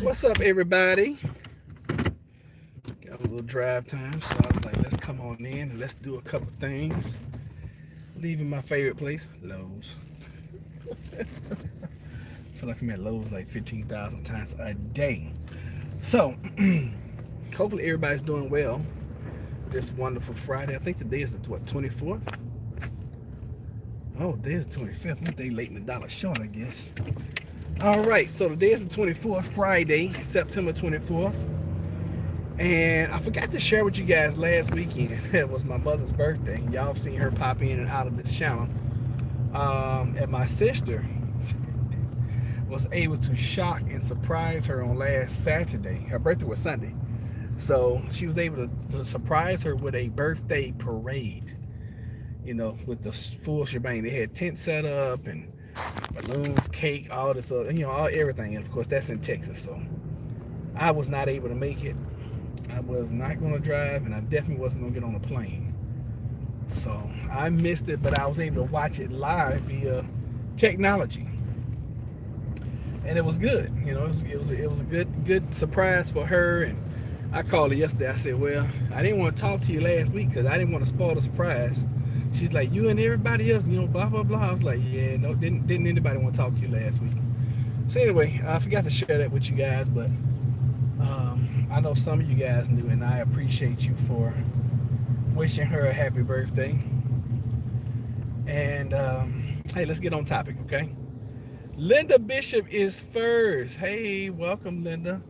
What's up, everybody? Got a little drive time, so I was like, let's come on in and let's do a couple things. Leaving my favorite place, Lowe's. I feel like I'm at Lowe's like 15,000 times a day. So, hopefully everybody's doing well this wonderful Friday. I think today is the 24th? Oh, today is the 25th. One day late and a dollar short, I guess. All right, so today is the 24th, Friday, September 24th. And I forgot to share with you guys last weekend. It was my mother's birthday. Y'all have seen her pop in and out of this channel. And my sister was able to shock and surprise her on last Saturday. Her birthday was Sunday. So she was able to surprise her with a birthday parade. You know, with the full shebang. They had tent set up and balloons, cake, all this other, everything. And of course, that's in Texas. So I was not able to make it. I was not going to drive, and I definitely wasn't going to get on a plane. So I missed it, but I was able to watch it live via technology, and it was good. You know, it was a good surprise for her. And I called her yesterday. I said, well, I didn't want to talk to you last week because I didn't want to spoil the surprise. She's like, you and everybody else, blah blah blah. I was like, yeah, no, didn't anybody want to talk to you last week? So anyway, I forgot to share that with you guys, but I know some of you guys knew, and I appreciate you for wishing her a happy birthday. And hey, let's get on topic, okay? Linda Bishop is first. Hey, welcome, Linda.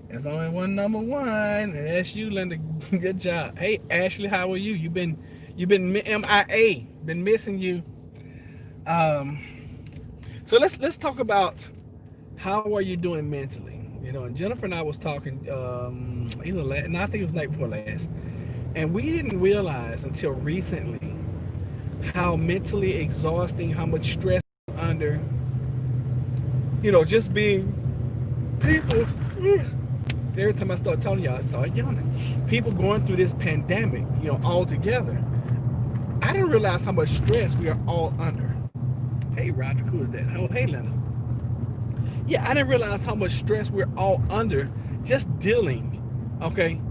There's only one number one, and that's you, Linda. Good job. Hey, Ashley, how are you? You've been MIA. Been missing you. So let's talk about how are you doing mentally. And Jennifer and I was talking either last, no, I think it was night before last, and we didn't realize until recently how mentally exhausting, how much stress under, just being people. Every time I start telling y'all, I start yawning. People going through this pandemic, all together. I didn't realize how much stress we are all under. Hey, Roger, who is that? Oh, hey, Linda. Yeah, I didn't realize how much stress we're all under just dealing, okay,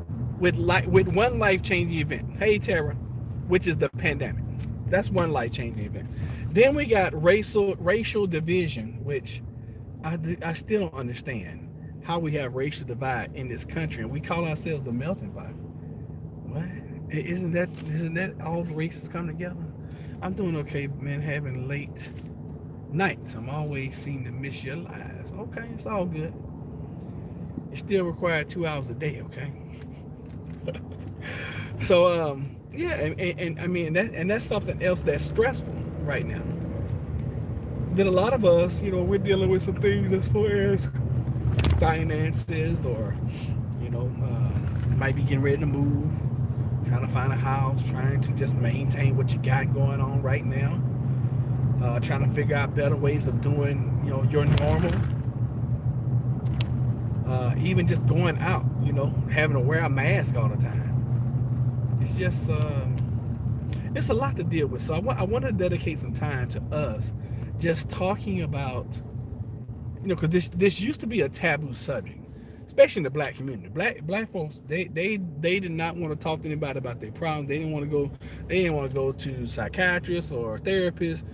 with one life-changing event. Hey, Tara, which is the pandemic. That's one life-changing event. Then we got racial division, which I still don't understand how we have racial divide in this country, and we call ourselves the melting pot. What? Isn't that all the races come together? I'm doing okay, man, having late nights. I'm always seem to miss your lives. Okay, it's all good. You still require 2 hours a day, okay? So yeah, and I mean that's something else that's stressful right now. Then a lot of us, we're dealing with some things as far as finances, or might be getting ready to move, trying to find a house, trying to just maintain what you got going on right now, trying to figure out better ways of doing your normal, even just going out, having to wear a mask all the time. It's just it's a lot to deal with. So I want to dedicate some time to us just talking about, because this used to be a taboo subject, especially in the black community. Black folks, they did not want to talk to anybody about their problems. They didn't want to go to psychiatrists or therapists.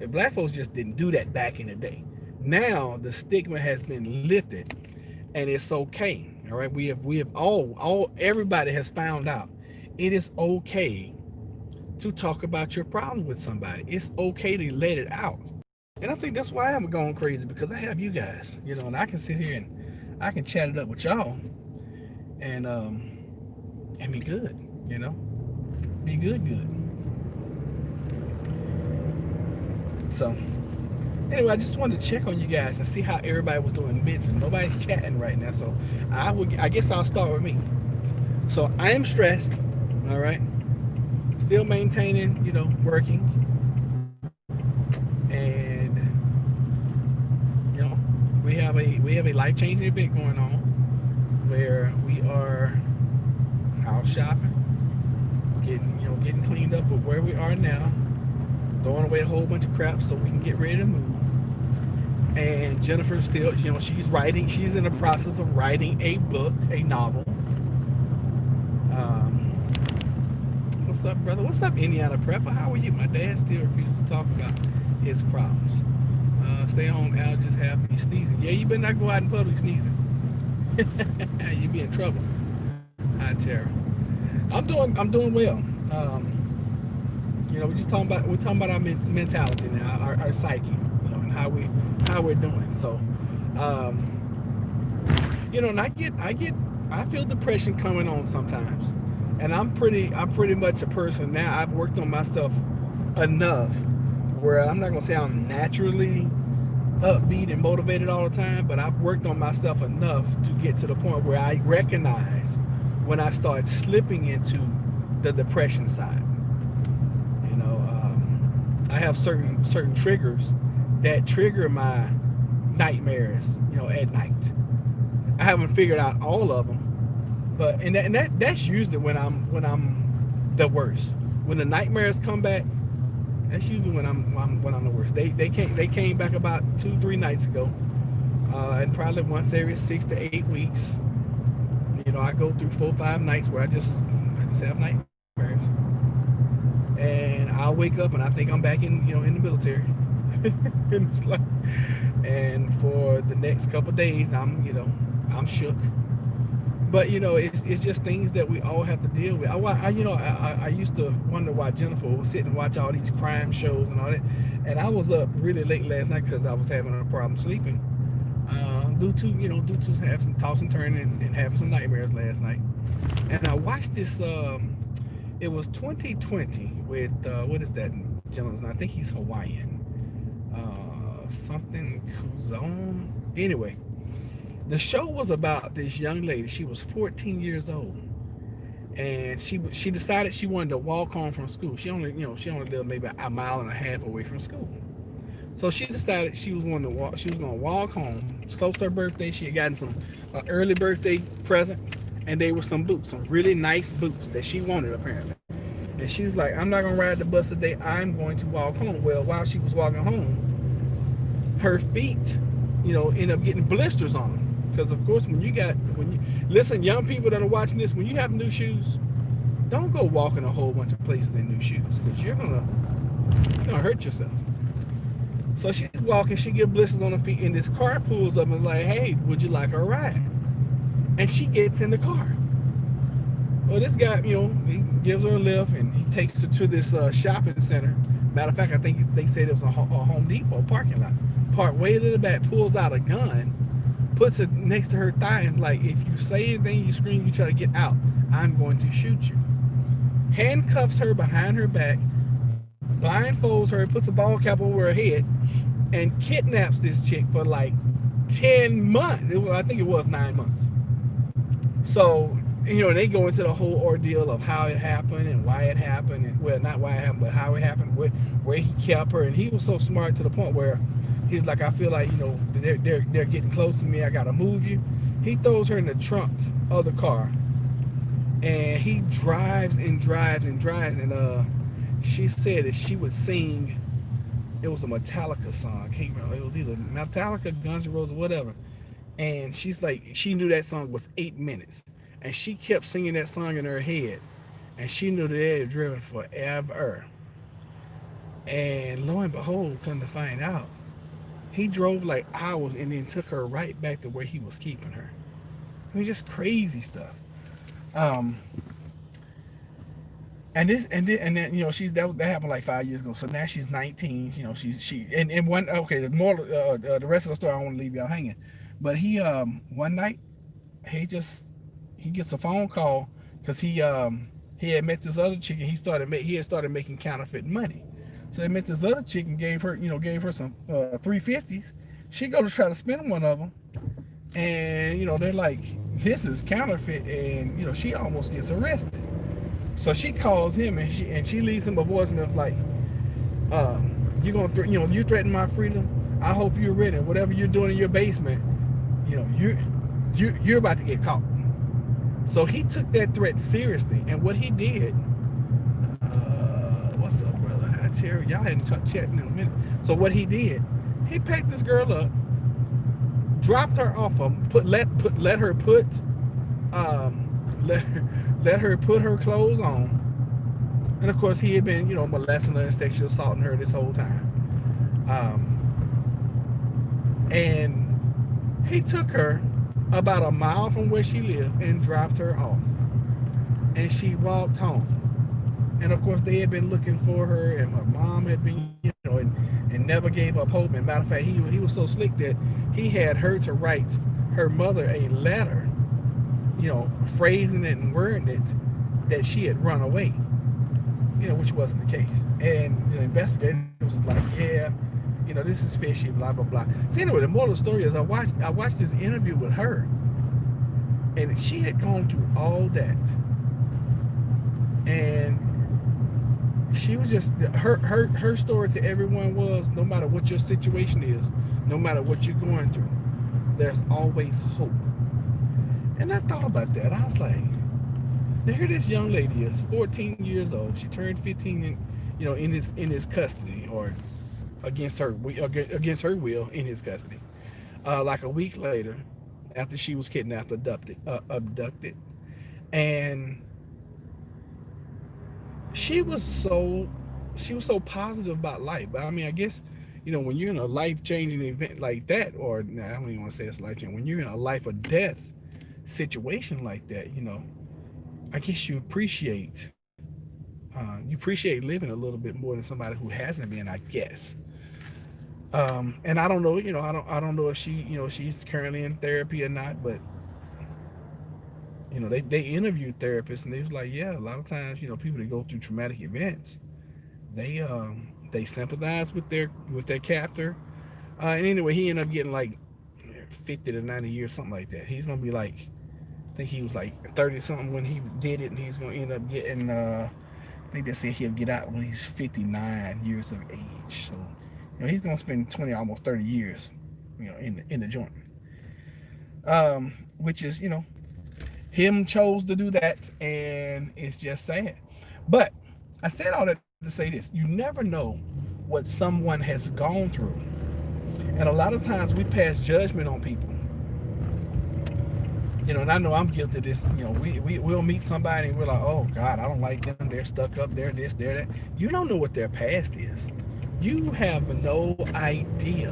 Black folks just didn't do that back in the day. Now the stigma has been lifted, and it's okay. All right, we have all everybody has found out it is okay to talk about your problems with somebody. It's okay to let it out. And I think that's why I'm going crazy, because I have you guys, and I can sit here and I can chat it up with y'all and be good, be good. So anyway, I just wanted to check on you guys and see how everybody was doing mentally. Nobody's chatting right now, so I guess I'll start with me. So I am stressed, all right, still maintaining, working, and we have a life-changing event going on where we are house shopping, getting cleaned up with where we are now, throwing away a whole bunch of crap so we can get ready to move. And Jennifer still, she's in the process of writing a book, a novel. What's up, brother? What's up, Indiana Prepper? How are you? My dad still refuses to talk about his problems. Stay home allergies have me sneezing. Yeah, you better not go out in public sneezing. You be in trouble. Hi, Tara. I'm doing well. We're talking about our mentality now, our psyche, and how we're doing. So, and I feel depression coming on sometimes, and I'm pretty much a person now. I've worked on myself enough where I'm not gonna say I'm naturally upbeat and motivated all the time, but I've worked on myself enough to get to the point where I recognize when I start slipping into the depression side. I have certain triggers that trigger my nightmares, at night. I haven't figured out all of them, but that's usually when I'm the worst. When the nightmares come back, that's usually when I'm the worst. They came back about 2-3 nights ago, and probably once every 6 to 8 weeks. I go through 4-5 nights where I just have nightmares, and I'll wake up and I think I'm back in the military. And it's like, and for the next couple of days I'm shook. But it's just things that we all have to deal with. I used to wonder why Jennifer would sit and watch all these crime shows and all that, and I was up really late last night because I was having a problem sleeping, due to having some toss and turn and having some nightmares last night. And I watched this. It was 2020 with what is that gentleman's name? I think he's Hawaiian. Something Kuzon. Anyway. The show was about this young lady. She was 14 years old, and she decided she wanted to walk home from school. She only lived maybe a mile and a half away from school, so she decided she was going to walk. She was going to walk home. It was close to her birthday. She had gotten some early birthday present, and they were some boots, some really nice boots that she wanted apparently. And she was like, "I'm not going to ride the bus today. I'm going to walk home." Well, while she was walking home, her feet, end up getting blisters on them. Because of course, listen, young people that are watching this, when you have new shoes, don't go walking a whole bunch of places in new shoes, because you're gonna hurt yourself. So she's walking, she get blisters on her feet, and this car pulls up and is like, "Hey, would you like a ride?" And she gets in the car. Well, this guy, he gives her a lift and he takes her to this shopping center. Matter of fact, I think they said it was a Home Depot parking lot. Part way to the back, pulls out a gun, puts it next to her thigh, and like, "If you say anything, you scream, you try to get out, I'm going to shoot you." Handcuffs her behind her back, blindfolds her, puts a ball cap over her head, and kidnaps this chick for like 10 months. I think it was 9 months. So, they go into the whole ordeal of how it happened and why it happened, and well, not why it happened, but how it happened, where he kept her. And he was so smart to the point where he's like, "I feel like, they're getting close to me. I gotta move you." He throws her in the trunk of the car, and he drives and drives and drives. And she said that she would sing. It was a Metallica song. I can't remember. It was either Metallica, Guns N' Roses, or whatever. And she's like, she knew that song was 8 minutes, and she kept singing that song in her head, and she knew that they had driven forever. And lo and behold, come to find out, he drove like hours and then took her right back to where he was keeping her. I mean, just crazy stuff. And then she's that happened like 5 years ago. So now she's 19. And one, okay, the rest of the story I don't want to leave y'all hanging. But he one night he gets a phone call because he had met this other chick, and he had started making counterfeit money. So they met this other chick and gave her some 350s. She goes to try to spend one of them, and they're like, "This is counterfeit," and she almost gets arrested. So she calls him, and she leaves him a voicemail. It's like, "You're gonna you threaten my freedom. I hope you're ready. Whatever you're doing in your basement, you're about to get caught." So he took that threat seriously, and what he did. What's up, brother? Hi, Terry. Y'all hadn't chatting in a minute. So what he did, he packed this girl up, dropped her off, let her put let her put her clothes on. And of course, he had been, molesting her and sexually assaulting her this whole time. And he took her about a mile from where she lived and dropped her off. And she walked home. And of course, they had been looking for her, and her mom had been, and never gave up hope. And matter of fact, he was so slick that he had her to write her mother a letter, phrasing it and wording it that she had run away, which wasn't the case. And the investigator was like, yeah, this is fishy, blah, blah, blah. So anyway, the moral of the story is I watched this interview with her, and she had gone through all that. And she was just, her story to everyone was, no matter what your situation is, no matter what you're going through, there's always hope. And I thought about that. I was like, now here this young lady is 14 years old. She turned 15 in his custody, or against her will in his custody. Like a week later, after she was kidnapped, abducted, and she was so positive about life. But I mean, I guess, when you're in a life-changing event like that, or I don't even want to say it's life-changing, when you're in a life or death situation like that, I guess you appreciate living a little bit more than somebody who hasn't been, I guess. And I don't know, I don't know if she's currently in therapy or not, but they interviewed therapists, and they was like, yeah, a lot of times, people that go through traumatic events, they sympathize with their captor. And anyway, he ended up getting like 50 to 90 years, something like that. He's gonna be like, I think he was like 30 something when he did it, and he's gonna end up getting I think they said he'll get out when he's 59 years of age. So he's gonna spend 20, almost 30 years, in the joint. Which is, him chose to do that, and it's just sad. But I said all that to say this: you never know what someone has gone through, and a lot of times we pass judgment on people. And I know I'm guilty of this. We'll meet somebody and we're like, oh God, I don't like them. They're stuck up. They're this, they're that. You don't know what their past is. You have no idea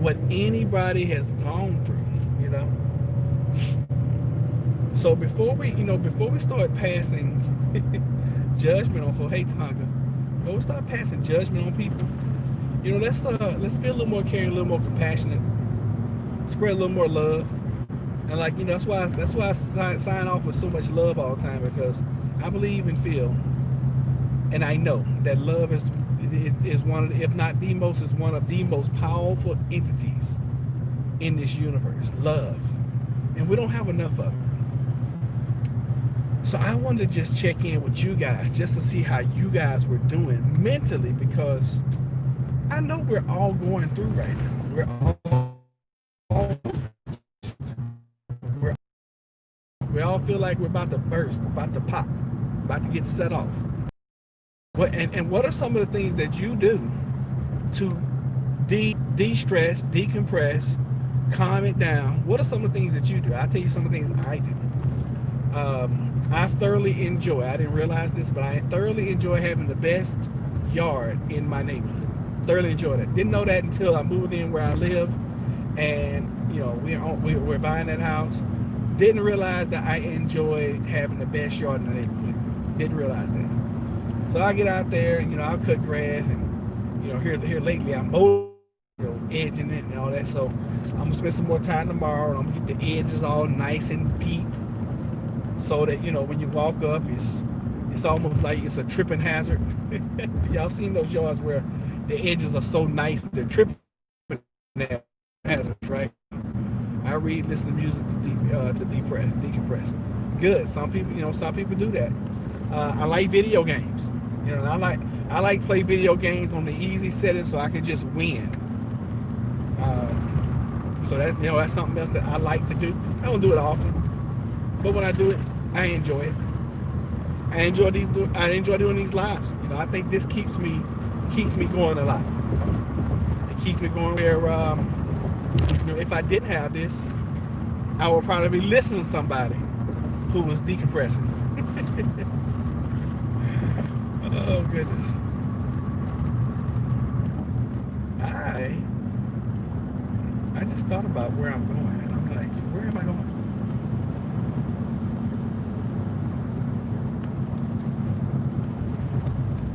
what anybody has gone through. So before we start passing judgment on folks, hey Tonka, before we start passing judgment on people, let's be a little more caring, a little more compassionate, spread a little more love. And that's why I sign off with so much love all the time, because I believe and feel, and I know that love is one of the, if not the most, is one of the most powerful entities in this universe. Love, and we don't have enough of it. So I wanted to just check in with you guys just to see how you guys were doing mentally, because I know we're all going through right now. We all feel like we're about to burst, we're about to pop, about to get set off. And what are some of the things that you do to de-stress, decompress, calm it down? What are some of the things that you do? I'll tell you some of the things I do. I thoroughly enjoy, I didn't realize this, but I thoroughly enjoy having the best yard in my neighborhood. Thoroughly enjoy that. Didn't know that until I moved in where I live, and we're buying that house. Didn't realize that I enjoyed having the best yard in the neighborhood. Didn't realize that. So I get out there and I'll cut grass, and here lately I'm mowing, edging it and all that. So I'm gonna spend some more time tomorrow, and I'm gonna get the edges all nice and deep, so that when you walk up, it's almost like it's a tripping hazard. Y'all seen those yards where the edges are so nice they're tripping hazards, right? I read, listen to music to decompress. Good. Some people do that. I like video games. I like play video games on the easy setting so I can just win. So that's something else that I like to do. I don't do it often, but when I do it, I enjoy it. I enjoy doing these lives. I think this keeps me going a lot. It keeps me going where If I didn't have this, I would probably be listening to somebody who was decompressing. Oh goodness. I just thought about where I'm going, and I'm like, where am I going?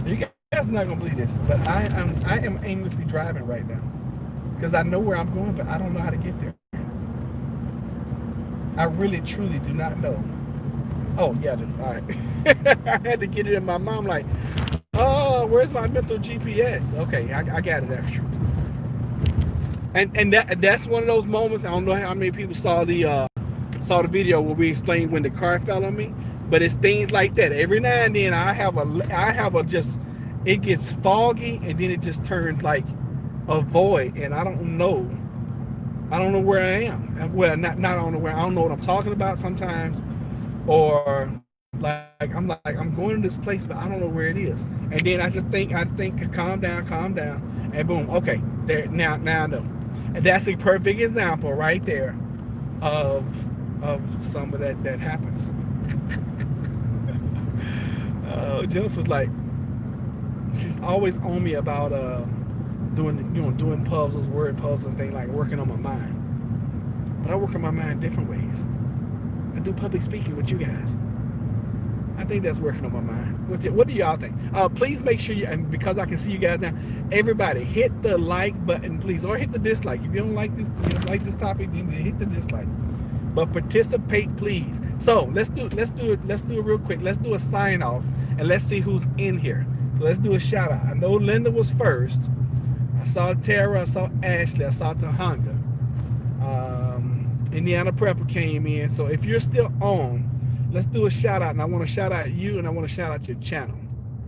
You guys are not gonna believe this, but I am aimlessly driving right now because I know where I'm going, but I don't know how to get there. I really truly do not know. Oh yeah, all right. I had to get it in my mind. Like, oh, where's my mental GPS? Okay, I got it after. And that's one of those moments. I don't know how many people saw the video where we explained when the car fell on me, but it's things like that. Every now and then I have a just, it gets foggy and then it just turns like a void, and I don't know where I am. Well, not I don't know where, I don't know what I'm talking about sometimes, or like I'm going to this place but I don't know where it is, and then I think calm down, and boom, okay, there, now I know. And that's a perfect example right there of some of that happens. Jennifer's like, she's always on me about doing puzzles, word puzzles and things, like working on my mind. But I work on my mind different ways. I do public speaking with you guys. I think that's working on my mind. What do y'all think? Please make sure you, and because I can see you guys now, everybody hit the like button, please, or hit the dislike. If you don't like this, topic, then hit the dislike. But participate, please. So let's do it real quick. Let's do a sign off, and let's see who's in here. So let's do a shout out. I know Linda was first. I saw Tara. I saw Ashley. I saw Tahanga. Indiana Prepper came in. So if you're still on, let's do a shout out, and I want to shout out you, and I want to shout out your channel.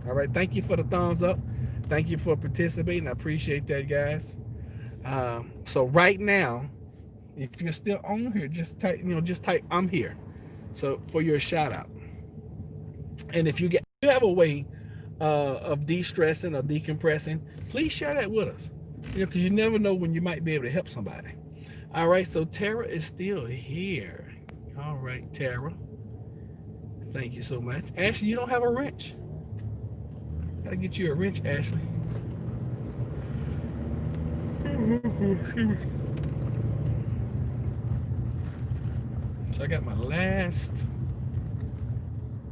All right, thank you for the thumbs up. Thank you for participating. I appreciate that, guys. So right now, if you're still on here, just type I'm here. So for your shout out. And if you have a way of de-stressing or decompressing, please share that with us. Because you never know when you might be able to help somebody. All right, so Tara is still here. All right, Tara. Thank you so much. Ashley, you don't have a wrench. Gotta get you a wrench, Ashley. So I got my last.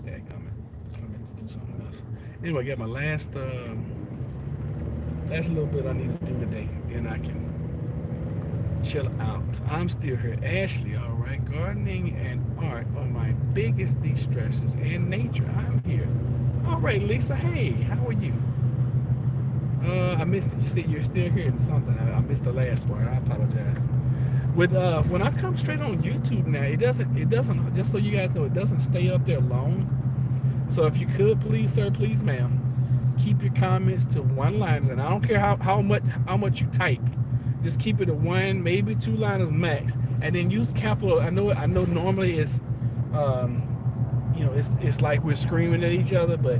Dadgummit. I meant to do something else. Anyway, I got my last little bit I need to do today, and I can chill out. I'm still here. Ashley, all right. Gardening and art are my biggest de-stressors, and nature. I'm here. All right, Lisa. Hey, how are you? I missed it. You said you're still here and something. I missed the last part. I apologize. With when I come straight on YouTube now, it doesn't. Just so you guys know, it doesn't stay up there long. So if you could, please, sir, please, ma'am, keep your comments to one-liners, and I don't care how much you type. Just keep it to one, maybe two liners max, and then use capital. I know normally it's, it's like we're screaming at each other, but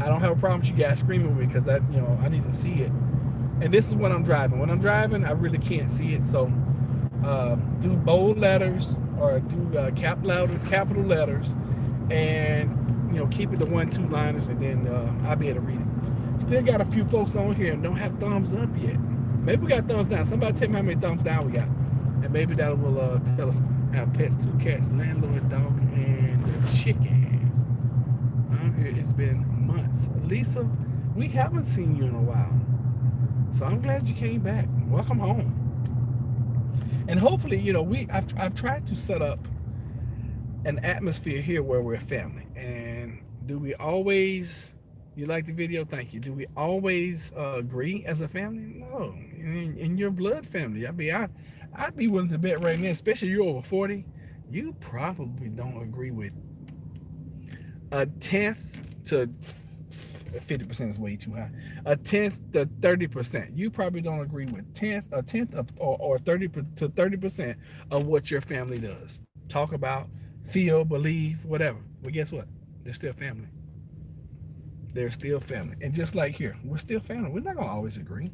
I don't have a problem with you guys screaming with me because that, I need to see it. And this is when I'm driving. When I'm driving, I really can't see it. So do bold letters or do capital letters, and keep it to one, two liners, and then I'll be able to read it. Still got a few folks on here and don't have thumbs up yet. Maybe we got thumbs down. Somebody tell me how many thumbs down we got, and maybe that will tell us. I have pets, 2 cats, landlord, dog, and chickens. I'm here. It's been months. Lisa, we haven't seen you in a while, so I'm glad you came back. Welcome home. And hopefully, I've tried to set up an atmosphere here where we're a family. And do we always? You like the video? Thank you. Do we always agree as a family? No. In your blood family, I'd be willing to bet right now, especially you're over 40, you probably don't agree with a tenth to 50% is way too high. A tenth to 30%. You probably don't agree with a tenth of or 30 to 30% of what your family does. Talk about, feel, believe, whatever. But guess what? They're still family. They're still family. And just like here, we're still family. We're not gonna always agree.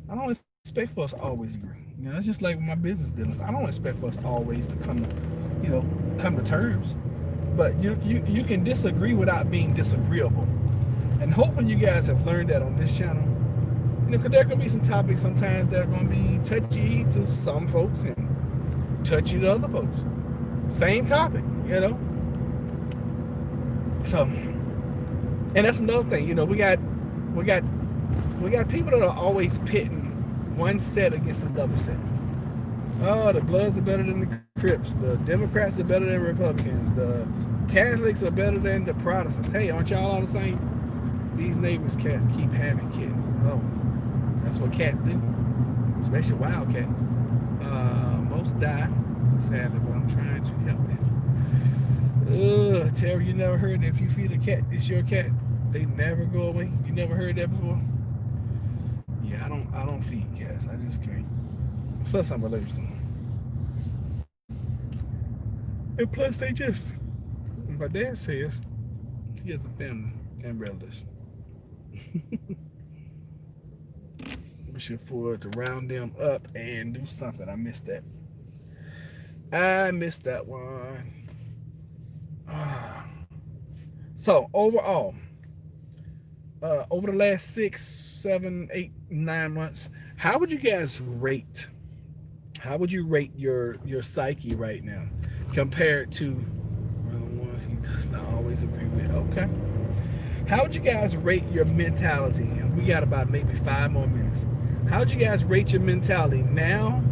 I don't always expect for us to always agree. You know, it's just like with my business dealings. I don't expect for us always to come to, come to terms. But you can disagree without being disagreeable. And hopefully you guys have learned that on this channel. You know, because there are going to be some topics sometimes that are going to be touchy to some folks and touchy to other folks. Same topic, you know. So, and that's another thing. You know, we got people that are always pitting one set against another set. Oh, the Bloods are better than the Crips. The Democrats are better than Republicans. The Catholics are better than the Protestants. Hey, aren't y'all all the same? These neighbors' cats keep having kittens. Oh, that's what cats do, especially wild cats. Most die, sadly, but I'm trying to help them. Terry, you never heard that if you feed a cat, it's your cat. They never go away. You never heard that before? Yeah, I don't feed cats. I just can't. Plus, I'm allergic to them. And plus, they just. My dad says he has a family and relatives. We should forward to round them up and do something. I missed that. I missed that one. So overall, over the last 6, 7, 8, 9 months, how would you guys rate? How would you rate your psyche right now compared to the ones he does not always agree with? Okay. How would you guys rate your mentality? We got about maybe 5 more minutes. How would you guys rate your mentality now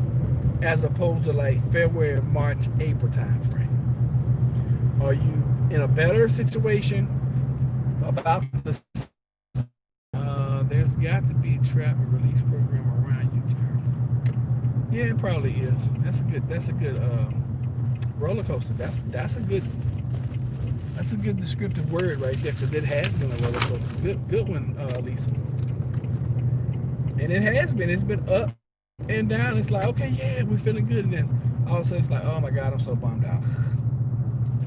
as opposed to like February, March, April time frame? Are you in a better situation about this? There's got to be a trap and release program around you, Terry. Yeah, it probably is. That's a good roller coaster. That's a good descriptive word right there, because it has been a roller coaster. Good one, Lisa. And it has been. It's been up and down. It's like, okay, yeah, we're feeling good, and then all of a sudden it's like, oh my God, I'm so bummed out.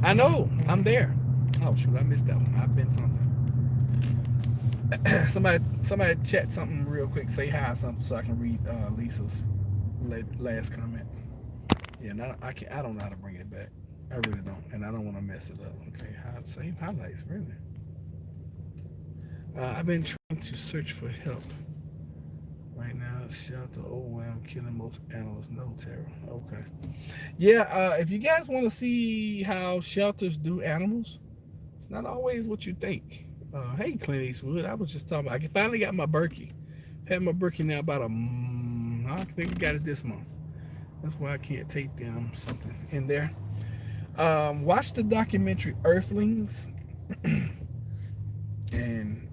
I know, I'm there. Oh shoot, I missed that one. I've been something. somebody chat something real quick. Say hi or something so I can read Lisa's last comment. Yeah, I don't know how to bring it back. I really don't, and I don't want to mess it up. Okay, save highlights, really. I've been trying to search for help. Right now, shelter overwhelmed, killing most animals. No terror. Okay. Yeah, if you guys want to see how shelters do animals, it's not always what you think. Hey, Clint Eastwood, I was just talking about, I finally got my Berkey. Had my Berkey now about I think I got it this month. That's why I can't take them something in there. Watch the documentary Earthlings. And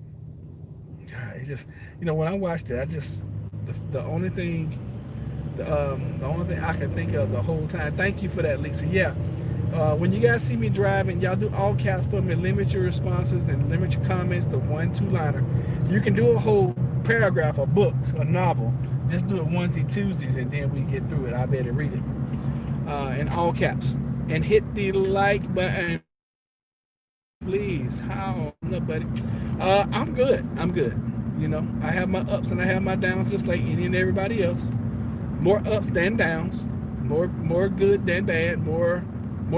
God, it's just, when I watched it, I just, the only thing I could think of the whole time. Thank you for that, Lisa. Yeah. When you guys see me driving, y'all do all caps for me. Limit your responses and limit your comments to 1 2-liner. You can do a whole paragraph, a book, a novel. Just do it onesie twosies, and then we get through it. I better read it in all caps. And hit the like button, please. How up, buddy? I'm good. I have my ups and I have my downs, just like any and everybody else. More ups than downs. More good than bad. More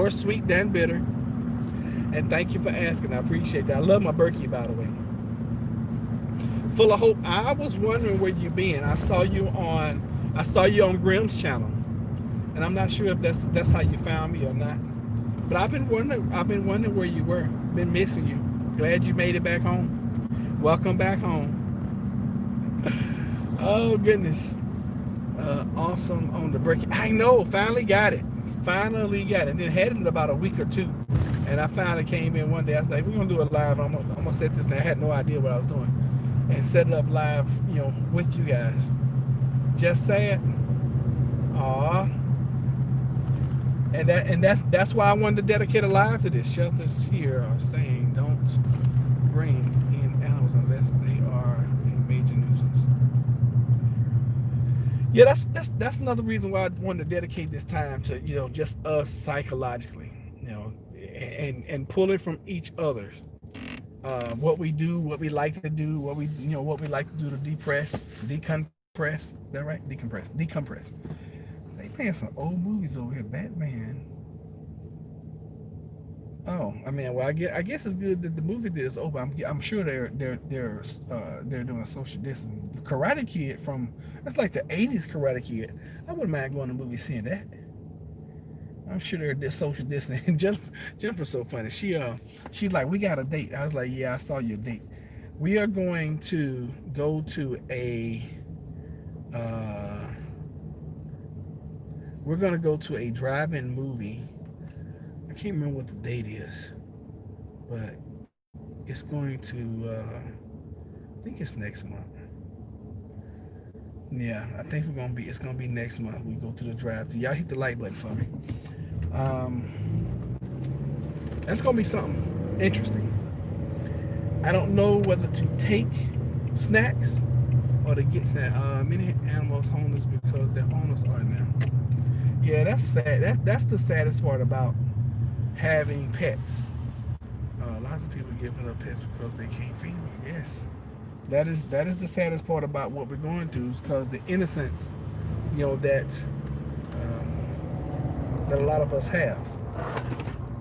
sweet than bitter. And thank you for asking. I appreciate that. I love my Berkey, by the way. Full of hope. I was wondering where you been. I saw you on Grimm's channel, and I'm not sure if that's how you found me or not. But I've been wondering where you were. Been missing you. Glad you made it back home. Welcome back home. Oh goodness. Awesome on the Berkey. I know. Finally got it. And then had it in about a week or 2, and I finally came in one day. I was like, we're gonna do it live. I'm gonna set this down. I had no idea what I was doing, and set it up live, with you guys. Just sad. Aw. And that's why I wanted to dedicate a live to this. Shelters here are saying don't bring in animals unless they are a major nuisance. Yeah, that's another reason why I wanted to dedicate this time to just us psychologically, and pulling from each other, what we do, what we like to do, what we like to do to depress, decompress, Is that right? Decompress. Decompress. They playing some old movies over here. Batman. Oh, I mean, well, I guess it's good that the movie theater is open. I'm sure they're doing social distancing. Karate Kid from that's like the '80s Karate Kid. I wouldn't mind going to the movie seeing that. I'm sure they're social distancing. Jennifer's so funny. She's like, we got a date. I was like, yeah, I saw your date. We are going to go to uh, a drive-in movie. I can't remember what the date is, but it's going to. I think it's next month. Yeah, I think it's gonna be next month. We go to the drive-thru. Y'all hit the like button for me. That's gonna be something interesting. I don't know whether to take snacks or to get snacks. Many animals homeless because their owners are now. Yeah, that's sad. That's the saddest part about having pets. Lots of people giving up pets because they can't feed them. Yes, that is the saddest part about what we're going through, is because the innocence, that a lot of us have.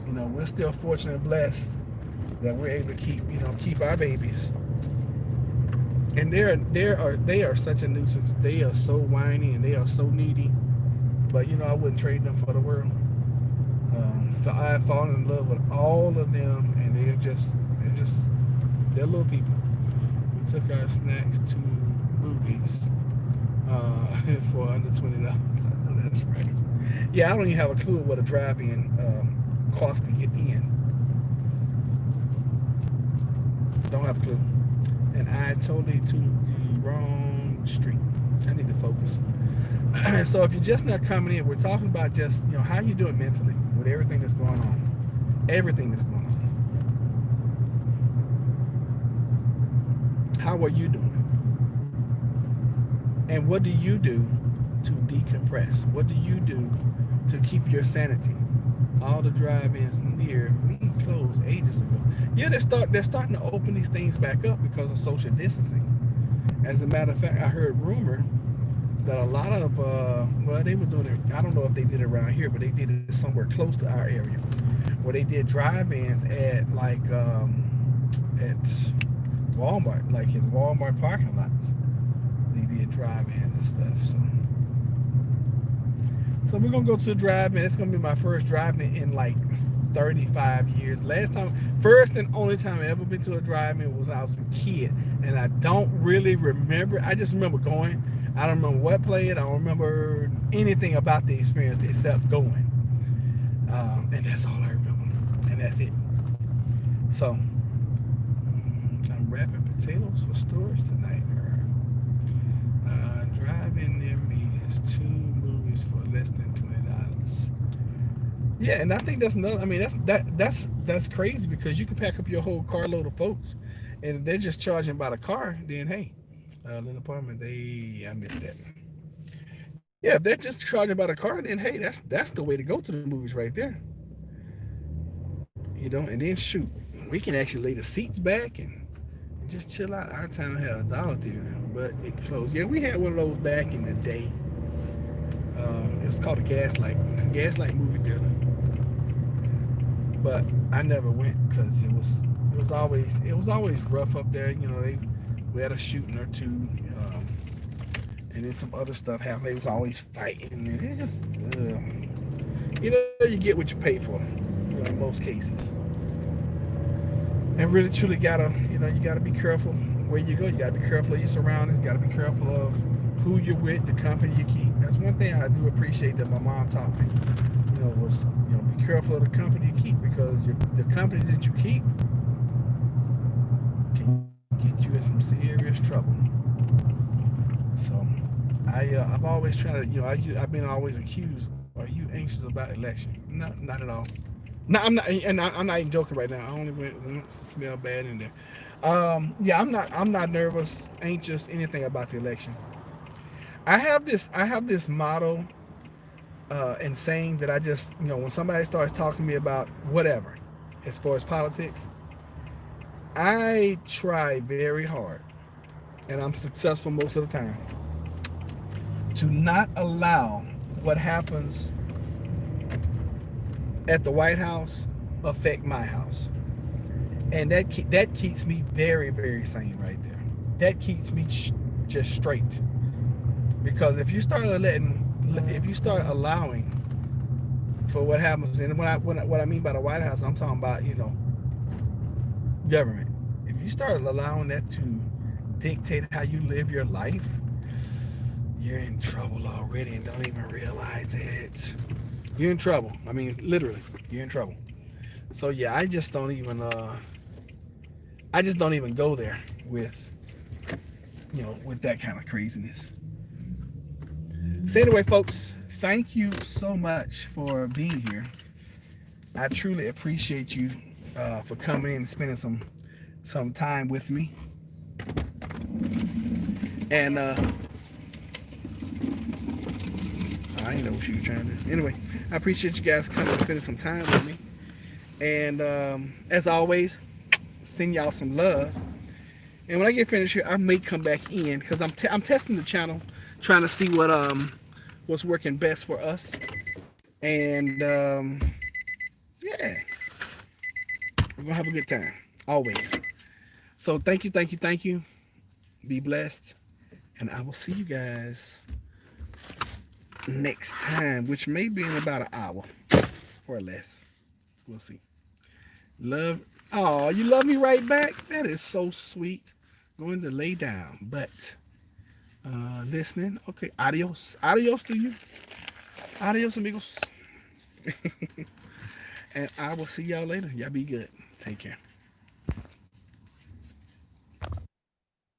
We're still fortunate and blessed that we're able to keep our babies. And they are such a nuisance. They are so whiny and they are so needy. But I wouldn't trade them for the world. So I've fallen in love with all of them, and they're little people. We took our snacks to movies for under $20. I know that's right. Yeah, I don't even have a clue what a drive-in costs to get in. Don't have a clue. And I totally to the wrong street. I need to focus. So if you're just not coming in, we're talking about just, how you doing mentally with everything that's going on. Everything that's going on. How are you doing? And what do you do to decompress? What do you do to keep your sanity? All the drive-ins near me closed ages ago. Yeah, they're starting to open these things back up because of social distancing. As a matter of fact, I heard rumor that a lot of they were doing it. I don't know if they did it around here, but they did it somewhere close to our area, where they did drive-ins at at Walmart, like in Walmart parking lots. They did drive-ins and stuff. So we're gonna go to the drive-in. It's gonna be my first drive-in in like 35 years. First and only time I ever been to a drive-in was when I was a kid, and I don't really remember. I just remember going. I don't remember what played. I don't remember anything about the experience except going. And that's all I remember. And that's it. So, I'm wrapping potatoes for storage tonight. Driving near me is 2 movies for less than $20. Yeah, and I think that's another. I mean, that's crazy, because you can pack up your whole carload of folks, and if they're just charging by the car, then hey. Lynn Apartment, I missed that. Yeah, if they're just charging by the car, then hey, that's the way to go to the movies right there. And then shoot, we can actually lay the seats back and just chill out. Our town had a dollar theater, but it closed. Yeah, we had one of those back in the day. It was called a Gaslight movie theater. But I never went because it was always rough up there. We had a shooting or two, and then some other stuff happened. They was always fighting, and it's just, you get what you pay for, in most cases. And really, truly you gotta be careful where you go. You gotta be careful of your surroundings. You gotta be careful of who you're with, the company you keep. That's one thing I do appreciate that my mom taught me. Was be careful of the company you keep, because the company that you keep can get you in some serious trouble. So I've always tried to, I've been always accused, are you anxious about election? No, not at all. No, I'm not, and I'm not even joking right now. I only went once to smell bad in there. Yeah, I'm not nervous, anxious, anything about the election. I have this motto and saying that I just, when somebody starts talking to me about whatever, as far as politics, I try very hard, and I'm successful most of the time, to not allow what happens at the White House affect my house. And that keeps me very, very sane right there. That keeps me just straight. Because if you start allowing for what happens, and what I mean by the White House, I'm talking about, government. If you start allowing that to dictate how you live your life, you're in trouble already and don't even realize it. You're in trouble. I mean, literally, you're in trouble. So yeah, I just don't even go there with with that kind of craziness. So anyway, folks, thank you so much for being here. I truly appreciate you for coming in and spending some time with me. And I didn't know what you were trying to do. Anyway, I appreciate you guys coming and spending some time with me. And as always, send y'all some love. And when I get finished here, I may come back in because I'm testing the channel, trying to see what's working best for us. And yeah, we're gonna have a good time always. So thank you. Be blessed, and I will see you guys next time, which may be in about an hour or less. We'll see. Love. Oh, you love me right back? That is so sweet. Going to lay down, but listening. Okay, adios to you. Adios, amigos. And I will see y'all later. Y'all be good. Take care.